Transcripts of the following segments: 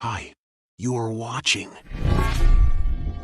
Hi, you are watching.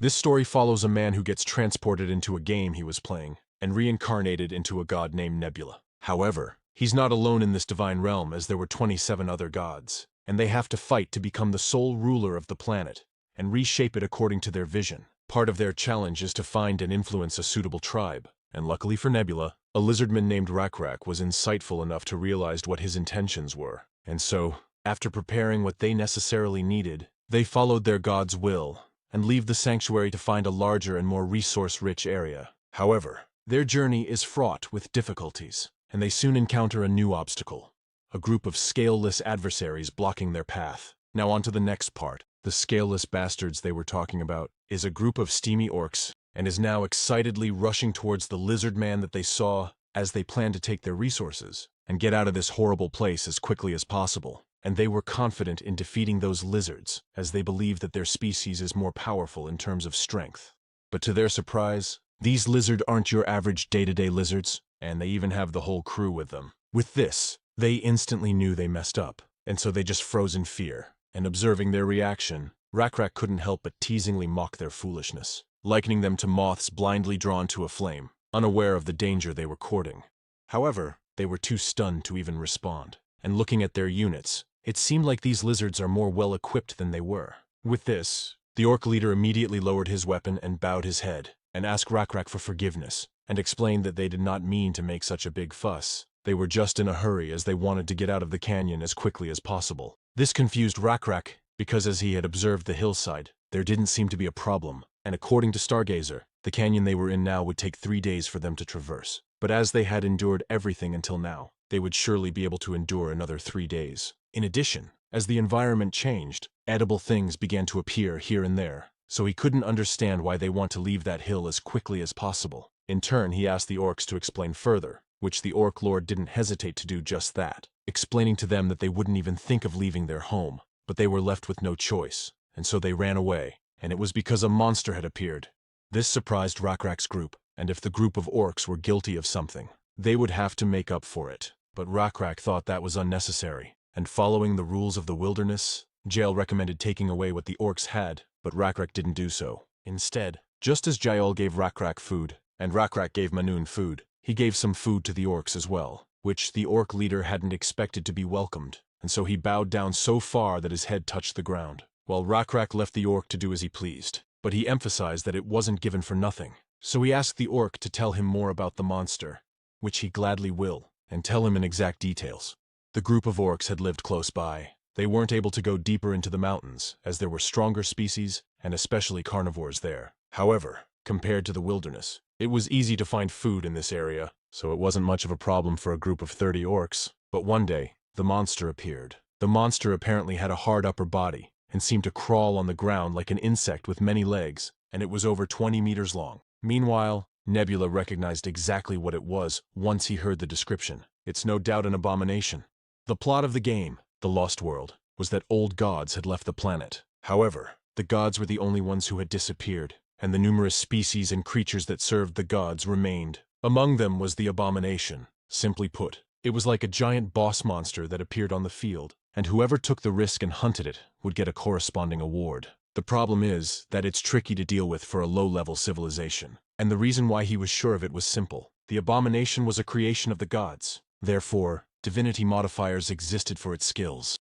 This story follows a man who gets transported into a game he was playing and reincarnated into a god named Nebula. However, he's not alone in this divine realm, as there were 27 other gods, and they have to fight to become the sole ruler of the planet and reshape it according to their vision. Part of their challenge is to find and influence a suitable tribe, and luckily for Nebula, a lizardman named Rakrak was insightful enough to realize what his intentions were. And so, after preparing what they necessarily needed, they followed their god's will and leave the sanctuary to find a larger and more resource-rich area. However, their journey is fraught with difficulties, and they soon encounter a new obstacle, a group of scaleless adversaries blocking their path. Now on to the next part. The scaleless bastards they were talking about is a group of steamy orcs, and is now excitedly rushing towards the lizard man that they saw, as they plan to take their resources and get out of this horrible place as quickly as possible. And they were confident in defeating those lizards, as they believe that their species is more powerful in terms of strength. But to their surprise, these lizards aren't your average day-to-day lizards, and they even have the whole crew with them. With this, they instantly knew they messed up, and so they just froze in fear. And observing their reaction, Rakrak couldn't help but teasingly mock their foolishness, likening them to moths blindly drawn to a flame, unaware of the danger they were courting. However, they were too stunned to even respond, and looking at their units, it seemed like these lizards are more well-equipped than they were. With this, the orc leader immediately lowered his weapon and bowed his head, and asked Rakrak for forgiveness, and explained that they did not mean to make such a big fuss. They were just in a hurry as they wanted to get out of the canyon as quickly as possible. This confused Rakrak, because as he had observed the hillside, there didn't seem to be a problem, and according to Stargazer, the canyon they were in now would take 3 days for them to traverse. But as they had endured everything until now, they would surely be able to endure another 3 days. In addition, as the environment changed, edible things began to appear here and there, so he couldn't understand why they want to leave that hill as quickly as possible. In turn, he asked the orcs to explain further, which the orc lord didn't hesitate to do just that, explaining to them that they wouldn't even think of leaving their home, but they were left with no choice, and so they ran away, and it was because a monster had appeared. This surprised Rakrak's group, and if the group of orcs were guilty of something, they would have to make up for it. But Rakrak thought that was unnecessary, and following the rules of the wilderness, Jael recommended taking away what the orcs had, but Rakrak didn't do so. Instead, just as Jael gave Rakrak food, and Rakrak gave Manun food, he gave some food to the orcs as well, which the orc leader hadn't expected to be welcomed, and so he bowed down so far that his head touched the ground, while Rakrak left the orc to do as he pleased. But he emphasized that it wasn't given for nothing, so he asked the orc to tell him more about the monster, which he gladly will, and tell him in exact details. The group of orcs had lived close by. They weren't able to go deeper into the mountains, as there were stronger species, and especially carnivores there. However, compared to the wilderness, it was easy to find food in this area, so it wasn't much of a problem for a group of 30 orcs. But one day, the monster appeared. The monster apparently had a hard upper body, and seemed to crawl on the ground like an insect with many legs, and it was over 20 meters long. Meanwhile, Nebula recognized exactly what it was once he heard the description. It's no doubt an abomination. The plot of the game, The Lost World, was that old gods had left the planet. However, the gods were the only ones who had disappeared, and the numerous species and creatures that served the gods remained. Among them was the abomination. Simply put, it was like a giant boss monster that appeared on the field, and whoever took the risk and hunted it would get a corresponding award. The problem is that it's tricky to deal with for a low-level civilization, and the reason why he was sure of it was simple. The abomination was a creation of the gods. Therefore, divinity modifiers existed for its skills.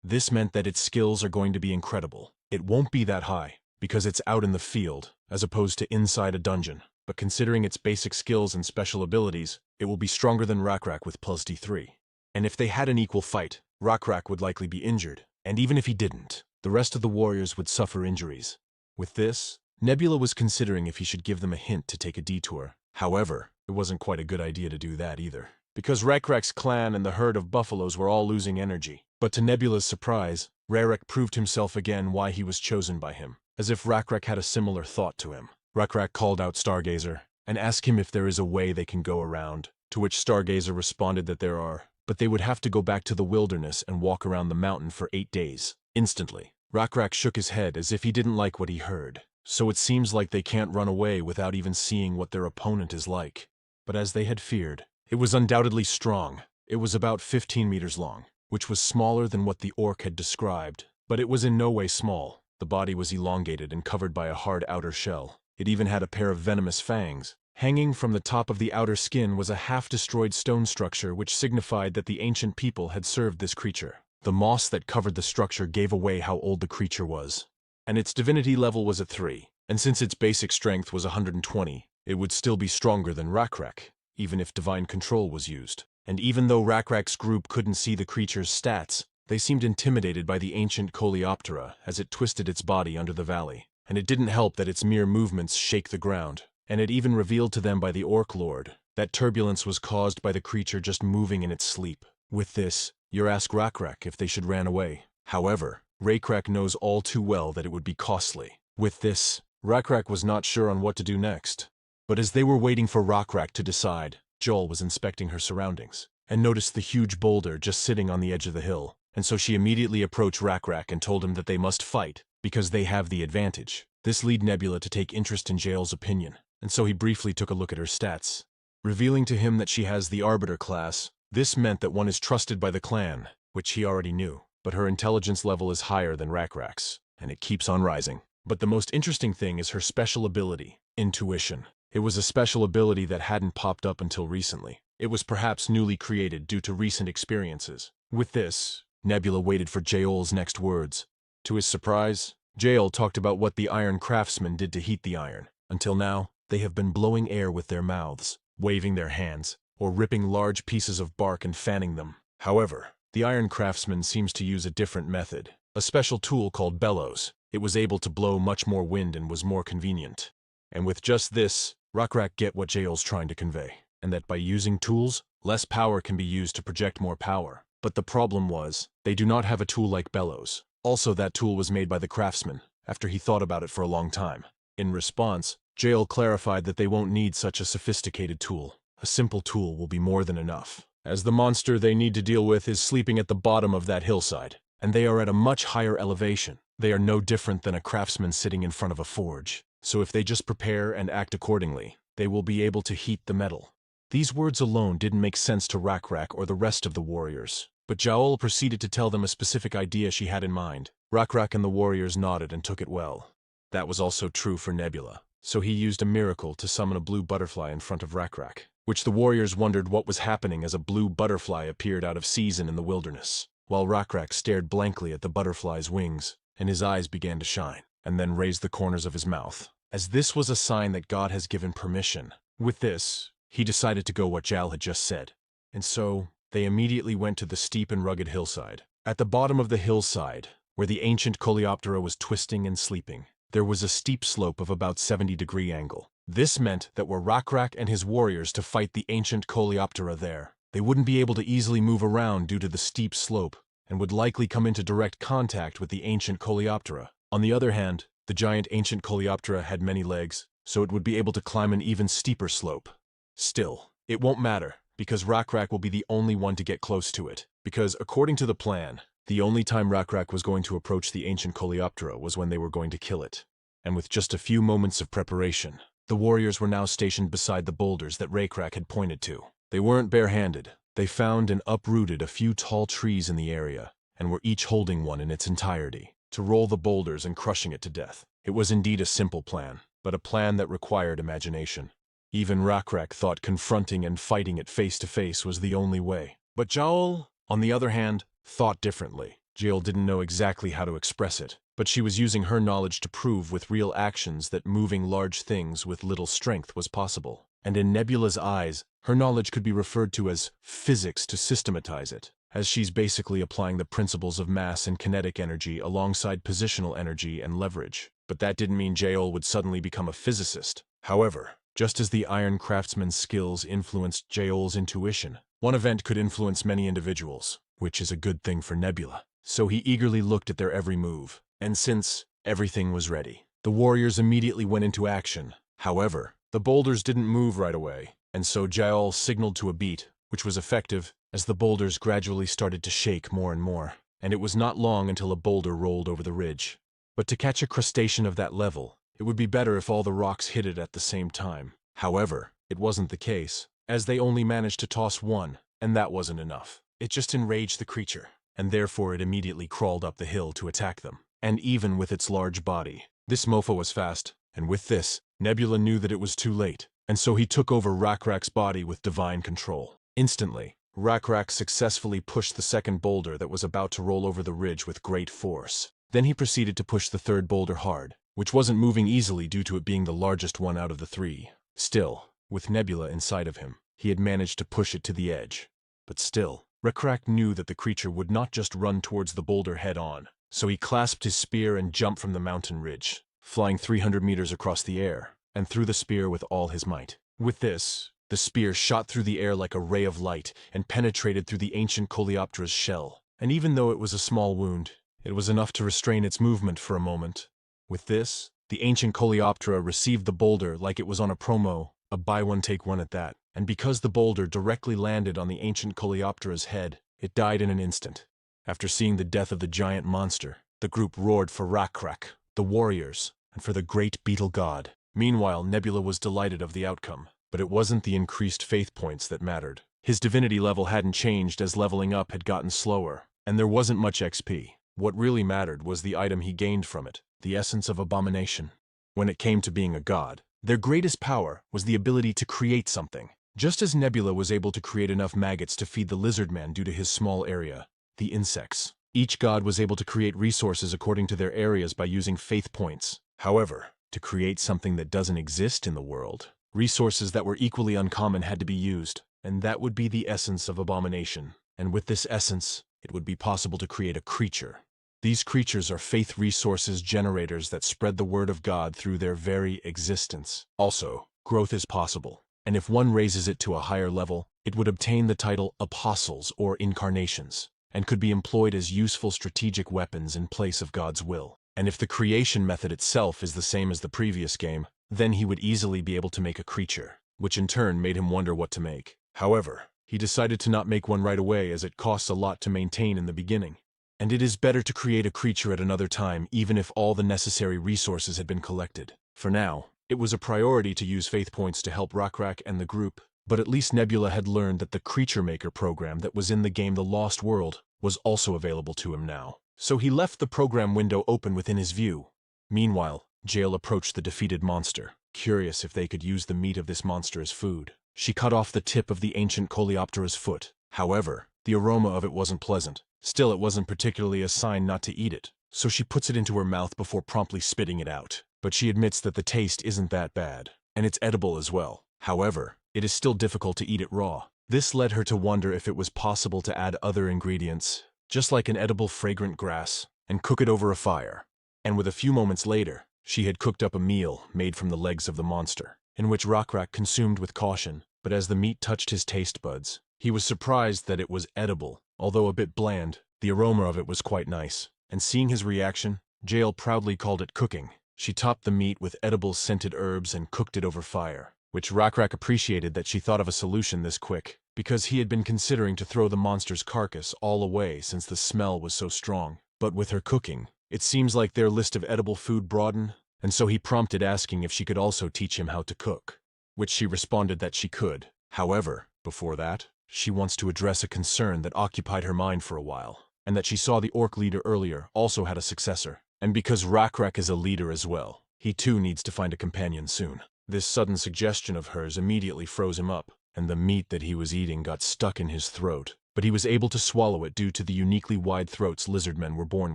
This meant that its skills are going to be incredible. It won't be that high, because it's out in the field, as opposed to inside a dungeon. But considering its basic skills and special abilities, it will be stronger than Rakrak with plus D3. And if they had an equal fight, Rakrak would likely be injured, and even if he didn't, the rest of the warriors would suffer injuries. With this, Nebula was considering if he should give them a hint to take a detour. However, it wasn't quite a good idea to do that either, because Rakrak's clan and the herd of buffaloes were all losing energy. But to Nebula's surprise, Rarak proved himself again why he was chosen by him, as if Rakrak had a similar thought to him. Rakrak called out Stargazer, and asked him if there is a way they can go around, to which Stargazer responded that there are, but they would have to go back to the wilderness and walk around the mountain for 8 days. Instantly, Rakrak shook his head as if he didn't like what he heard. So it seems like they can't run away without even seeing what their opponent is like. But as they had feared, it was undoubtedly strong. It was about 15 meters long, which was smaller than what the orc had described. But it was in no way small. The body was elongated and covered by a hard outer shell. It even had a pair of venomous fangs. Hanging from the top of the outer skin was a half-destroyed stone structure which signified that the ancient people had served this creature. The moss that covered the structure gave away how old the creature was. And its divinity level was at 3. And since its basic strength was 120, it would still be stronger than Rakrak, even if divine control was used. And even though Rakrak's group couldn't see the creature's stats, they seemed intimidated by the ancient Coleoptera as it twisted its body under the valley. And it didn't help that its mere movements shake the ground. And it even revealed to them by the Orc Lord that turbulence was caused by the creature just moving in its sleep. With this, you ask Rakrak if they should ran away. However, Rakrak knows all too well that it would be costly. With this, Rakrak was not sure on what to do next. But as they were waiting for Rakrak to decide, Joel was inspecting her surroundings and noticed the huge boulder just sitting on the edge of the hill. And so she immediately approached Rakrak and told him that they must fight because they have the advantage. This led Nebula to take interest in Joel's opinion, and so he briefly took a look at her stats. Revealing to him that she has the Arbiter class, this meant that one is trusted by the clan, which he already knew. But her intelligence level is higher than Rakrak's, and it keeps on rising. But the most interesting thing is her special ability, intuition. It was a special ability that hadn't popped up until recently. It was perhaps newly created due to recent experiences. With this, Nebula waited for Joel's next words. To his surprise, Joel talked about what the iron craftsmen did to heat the iron. Until now, they have been blowing air with their mouths, waving their hands, or ripping large pieces of bark and fanning them. However, the iron craftsman seems to use a different method, a special tool called bellows. It was able to blow much more wind and was more convenient. And with just this, Rakrak get what Joel's trying to convey, and that by using tools, less power can be used to project more power. But the problem was, they do not have a tool like bellows. Also, that tool was made by the craftsman, after he thought about it for a long time. In response, Joel clarified that they won't need such a sophisticated tool. A simple tool will be more than enough, as the monster they need to deal with is sleeping at the bottom of that hillside, and they are at a much higher elevation. They are no different than a craftsman sitting in front of a forge. So if they just prepare and act accordingly, they will be able to heat the metal. These words alone didn't make sense to Rakrak or the rest of the warriors, but Joel proceeded to tell them a specific idea she had in mind. Rakrak and the warriors nodded and took it well. That was also true for Nebula, so he used a miracle to summon a blue butterfly in front of Rakrak, which the warriors wondered what was happening as a blue butterfly appeared out of season in the wilderness, while Rakrak stared blankly at the butterfly's wings, and his eyes began to shine, and then raised the corners of his mouth, as this was a sign that God has given permission. With this, he decided to go what Jal had just said, and so they immediately went to the steep and rugged hillside. At the bottom of the hillside, where the ancient Coleoptera was twisting and sleeping, there was a steep slope of about 70-degree angle. This meant that were Rakrak and his warriors to fight the ancient Coleoptera there, they wouldn't be able to easily move around due to the steep slope, and would likely come into direct contact with the ancient Coleoptera. On the other hand, the giant ancient Coleoptera had many legs, so it would be able to climb an even steeper slope. Still, it won't matter, because Rakrak will be the only one to get close to it, because according to the plan, the only time Rakrak was going to approach the ancient Coleoptera was when they were going to kill it. And with just a few moments of preparation, the warriors were now stationed beside the boulders that Rakrak had pointed to. They weren't barehanded. They found and uprooted a few tall trees in the area, and were each holding one in its entirety, to roll the boulders and crushing it to death. It was indeed a simple plan, but a plan that required imagination. Even Rakrak thought confronting and fighting it face to face was the only way. But Joel, on the other hand, thought differently. Joel didn't know exactly how to express it, but she was using her knowledge to prove with real actions that moving large things with little strength was possible. And in Nebula's eyes, her knowledge could be referred to as physics to systematize it, as she's basically applying the principles of mass and kinetic energy alongside positional energy and leverage. But that didn't mean Joel would suddenly become a physicist. However, just as the iron craftsman's skills influenced Joel's intuition, one event could influence many individuals, which is a good thing for Nebula. So he eagerly looked at their every move, and since everything was ready, the warriors immediately went into action. However, the boulders didn't move right away, and so Joel signaled to a beat, which was effective, as the boulders gradually started to shake more and more, and it was not long until a boulder rolled over the ridge. But to catch a crustacean of that level, it would be better if all the rocks hit it at the same time. However, it wasn't the case, as they only managed to toss one, and that wasn't enough. It just enraged the creature. and therefore it immediately crawled up the hill to attack them. And even with its large body, this mofo was fast, and with this, Nebula knew that it was too late, and so he took over Rakrak's body with divine control. Instantly, Rakrak successfully pushed the second boulder that was about to roll over the ridge with great force. Then he proceeded to push the third boulder hard, which wasn't moving easily due to it being the largest one out of the three. Still, with Nebula inside of him, he had managed to push it to the edge. But still, Rakrak knew that the creature would not just run towards the boulder head-on, so he clasped his spear and jumped from the mountain ridge, flying 300 meters across the air, and threw the spear with all his might. With this, the spear shot through the air like a ray of light and penetrated through the ancient Coleoptera's shell. And even though it was a small wound, it was enough to restrain its movement for a moment. With this, the ancient Coleoptera received the boulder like it was on a promo, a buy-one-take-one at that. And because the boulder directly landed on the ancient Coleoptera's head, it died in an instant. After seeing the death of the giant monster, the group roared for Rakrak, the warriors, and for the great beetle god. Meanwhile, Nebula was delighted of the outcome, but it wasn't the increased faith points that mattered. His divinity level hadn't changed as leveling up had gotten slower, and there wasn't much XP. What really mattered was the item he gained from it, the essence of abomination. When it came to being a god, their greatest power was the ability to create something. Just as Nebula was able to create enough maggots to feed the lizard man due to his small area, the insects. Each god was able to create resources according to their areas by using faith points. However, to create something that doesn't exist in the world, resources that were equally uncommon had to be used, and that would be the essence of abomination. And with this essence, it would be possible to create a creature. These creatures are faith resources generators that spread the word of God through their very existence. Also, growth is possible, and if one raises it to a higher level, it would obtain the title apostles or incarnations, and could be employed as useful strategic weapons in place of God's will. And if the creation method itself is the same as the previous game, then he would easily be able to make a creature, which in turn made him wonder what to make. However, he decided to not make one right away as it costs a lot to maintain in the beginning. And it is better to create a creature at another time even if all the necessary resources had been collected. For now, it was a priority to use faith points to help Rakrak and the group, but at least Nebula had learned that the Creature Maker program that was in the game The Lost World was also available to him now. So he left the program window open within his view. Meanwhile, Jael approached the defeated monster, curious if they could use the meat of this monster as food. She cut off the tip of the ancient Coleoptera's foot. However, the aroma of it wasn't pleasant. Still, it wasn't particularly a sign not to eat it, so she puts it into her mouth before promptly spitting it out. But she admits that the taste isn't that bad, and it's edible as well. However, it is still difficult to eat it raw. This led her to wonder if it was possible to add other ingredients, just like an edible fragrant grass, and cook it over a fire. And with a few moments later, she had cooked up a meal made from the legs of the monster, in which Rakrak consumed with caution, but as the meat touched his taste buds, he was surprised that it was edible. Although a bit bland, the aroma of it was quite nice. And seeing his reaction, Jael proudly called it cooking. She topped the meat with edible scented herbs and cooked it over fire, which Rakrak appreciated that she thought of a solution this quick, because he had been considering to throw the monster's carcass all away since the smell was so strong. But with her cooking, it seems like their list of edible food broadened, and so he prompted asking if she could also teach him how to cook, which she responded that she could. However, before that, she wants to address a concern that occupied her mind for a while, and that she saw the orc leader earlier also had a successor. And because Rakrak is a leader as well, he too needs to find a companion soon. This sudden suggestion of hers immediately froze him up, and the meat that he was eating got stuck in his throat, but he was able to swallow it due to the uniquely wide throats lizardmen were born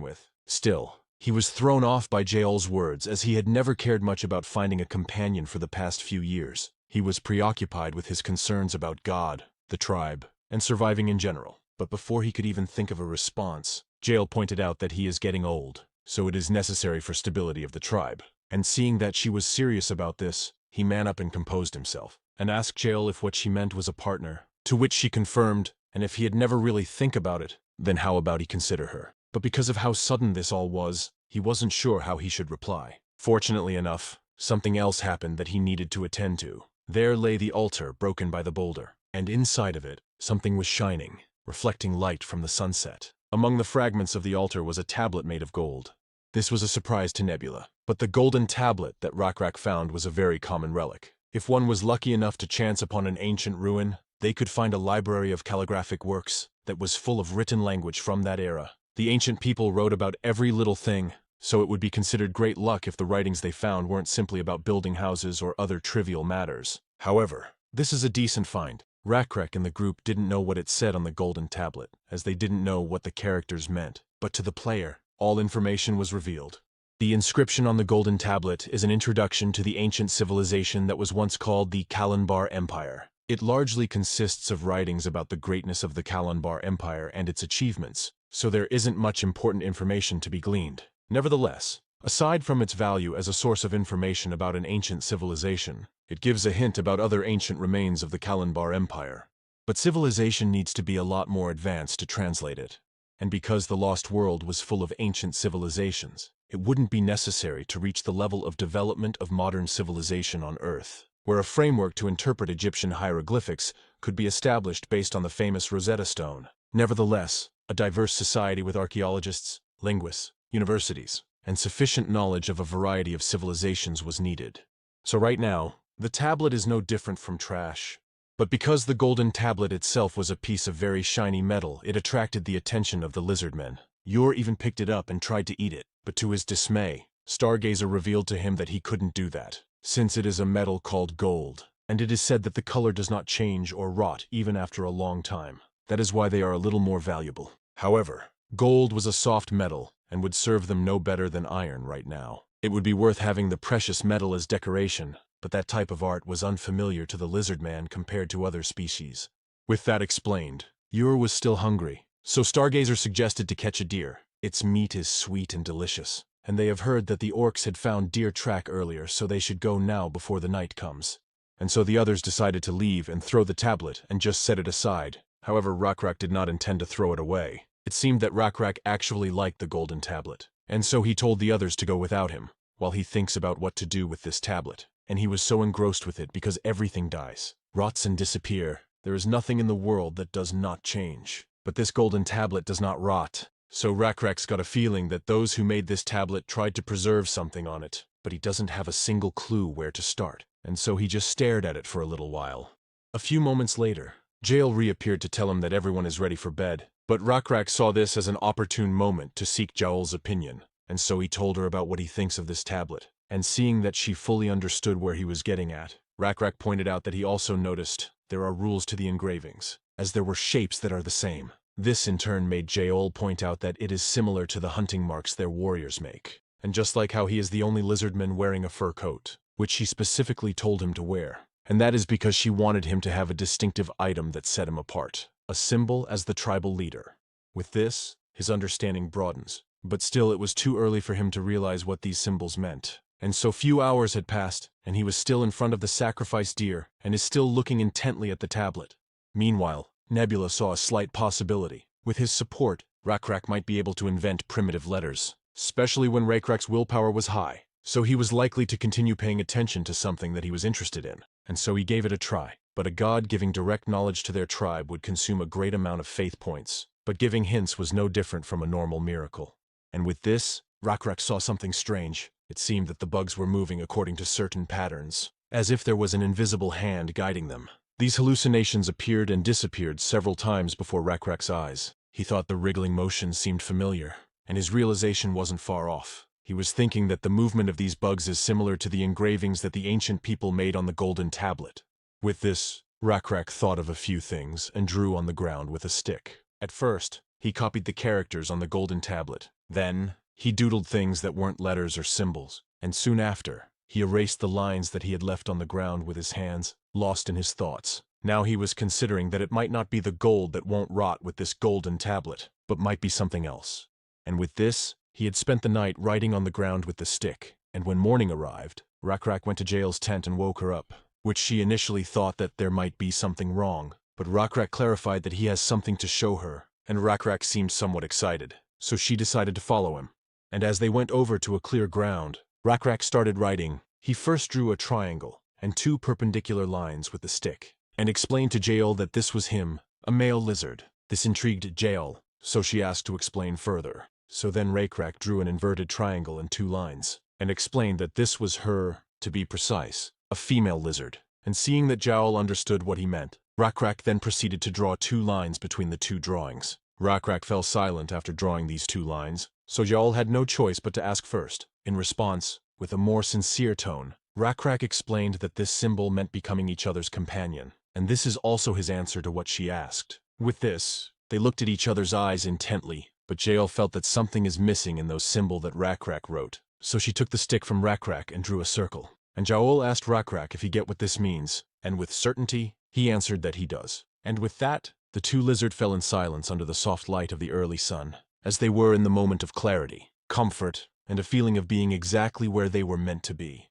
with. Still, he was thrown off by Jael's words as he had never cared much about finding a companion for the past few years. He was preoccupied with his concerns about God, the tribe, and surviving in general. But before he could even think of a response, Jael pointed out that he is getting old, so it is necessary for stability of the tribe. And seeing that she was serious about this, he man up and composed himself, and asked Jael if what she meant was a partner, to which she confirmed, and if he had never really think about it, then how about he consider her? But because of how sudden this all was, he wasn't sure how he should reply. Fortunately enough, something else happened that he needed to attend to. There lay the altar broken by the boulder, and inside of it, something was shining, reflecting light from the sunset. Among the fragments of the altar was a tablet made of gold. This was a surprise to Nebula, but the golden tablet that Rakrak found was a very common relic. If one was lucky enough to chance upon an ancient ruin, they could find a library of calligraphic works that was full of written language from that era. The ancient people wrote about every little thing, so it would be considered great luck if the writings they found weren't simply about building houses or other trivial matters. However, this is a decent find. Rakrek and the group didn't know what it said on the golden tablet, as they didn't know what the characters meant. But to the player, all information was revealed. The inscription on the golden tablet is an introduction to the ancient civilization that was once called the Kalanbar Empire. It largely consists of writings about the greatness of the Kalanbar Empire and its achievements, so there isn't much important information to be gleaned. Nevertheless, aside from its value as a source of information about an ancient civilization, it gives a hint about other ancient remains of the Kalanbar Empire. But civilization needs to be a lot more advanced to translate it. And because the Lost World was full of ancient civilizations, it wouldn't be necessary to reach the level of development of modern civilization on Earth, where a framework to interpret Egyptian hieroglyphics could be established based on the famous Rosetta Stone. Nevertheless, a diverse society with archaeologists, linguists, universities, and sufficient knowledge of a variety of civilizations was needed. So right now, the tablet is no different from trash. But because the golden tablet itself was a piece of very shiny metal, it attracted the attention of the lizardmen. Yor even picked it up and tried to eat it, but to his dismay, Stargazer revealed to him that he couldn't do that, since it is a metal called gold, and it is said that the color does not change or rot even after a long time. That is why they are a little more valuable. However, gold was a soft metal, and would serve them no better than iron right now. It would be worth having the precious metal as decoration, but that type of art was unfamiliar to the lizard man compared to other species. With that explained, Yor was still hungry, so Stargazer suggested to catch a deer. Its meat is sweet and delicious, and they have heard that the orcs had found deer track earlier, so they should go now before the night comes. And so the others decided to leave and throw the tablet and just set it aside. However, Rakrek did not intend to throw it away. It seemed that Rakrek actually liked the golden tablet, and so he told the others to go without him, while he thinks about what to do with this tablet. And he was so engrossed with it because everything dies, rots and disappear. There is nothing in the world that does not change. But this golden tablet does not rot. So Rakrek's got a feeling that those who made this tablet tried to preserve something on it, but he doesn't have a single clue where to start, and so he just stared at it for a little while. A few moments later, Jael reappeared to tell him that everyone is ready for bed, but Rakrek saw this as an opportune moment to seek Jael's opinion, and so he told her about what he thinks of this tablet. And seeing that she fully understood where he was getting at, Rakrek pointed out that he also noticed there are rules to the engravings, as there were shapes that are the same. This in turn made Jael point out that it is similar to the hunting marks their warriors make, and just like how he is the only lizardman wearing a fur coat, which she specifically told him to wear, and that is because she wanted him to have a distinctive item that set him apart, a symbol as the tribal leader. With this, his understanding broadens, but still it was too early for him to realize what these symbols meant. And so few hours had passed, and he was still in front of the sacrificed deer, and is still looking intently at the tablet. Meanwhile, Nebula saw a slight possibility. With his support, Rakrek might be able to invent primitive letters, especially when Rakrek's willpower was high, so he was likely to continue paying attention to something that he was interested in, and so he gave it a try. But a god giving direct knowledge to their tribe would consume a great amount of faith points, but giving hints was no different from a normal miracle. And with this, Rakrek saw something strange. It seemed that the bugs were moving according to certain patterns, as if there was an invisible hand guiding them. These hallucinations appeared and disappeared several times before Rakrek's eyes. He thought the wriggling motion seemed familiar, and his realization wasn't far off. He was thinking that the movement of these bugs is similar to the engravings that the ancient people made on the golden tablet. With this, Rakrek thought of a few things and drew on the ground with a stick. At first, he copied the characters on the golden tablet. Then, he doodled things that weren't letters or symbols, and soon after, he erased the lines that he had left on the ground with his hands, lost in his thoughts. Now he was considering that it might not be the gold that won't rot with this golden tablet, but might be something else. And with this, he had spent the night writing on the ground with the stick, and when morning arrived, Rakrek went to Jael's tent and woke her up, which she initially thought that there might be something wrong, but Rakrek clarified that he has something to show her, and Rakrek seemed somewhat excited, so she decided to follow him. And as they went over to a clear ground, Rakrek started writing. He first drew a triangle and 2 perpendicular lines with the stick, and explained to Jael that this was him, a male lizard. This intrigued Jael, so she asked to explain further. So then Rakrek drew an inverted triangle and 2 lines, and explained that this was her, to be precise, a female lizard, and seeing that Joel understood what he meant, Rakrak then proceeded to draw 2 lines between the 2 drawings. Rakrak fell silent after drawing these 2 lines, so Joel had no choice but to ask first. In response, with a more sincere tone, Rakrak explained that this symbol meant becoming each other's companion, and this is also his answer to what she asked. With this, they looked at each other's eyes intently, but Joel felt that something is missing in those symbols that Rakrak wrote. So she took the stick from Rakrak and drew a circle. And Joel asked Rakrak if he get what this means, and with certainty, he answered that he does. And with that, the 2 lizards fell in silence under the soft light of the early sun, as they were in the moment of clarity, comfort, and a feeling of being exactly where they were meant to be.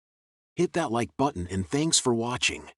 Hit that like button and thanks for watching.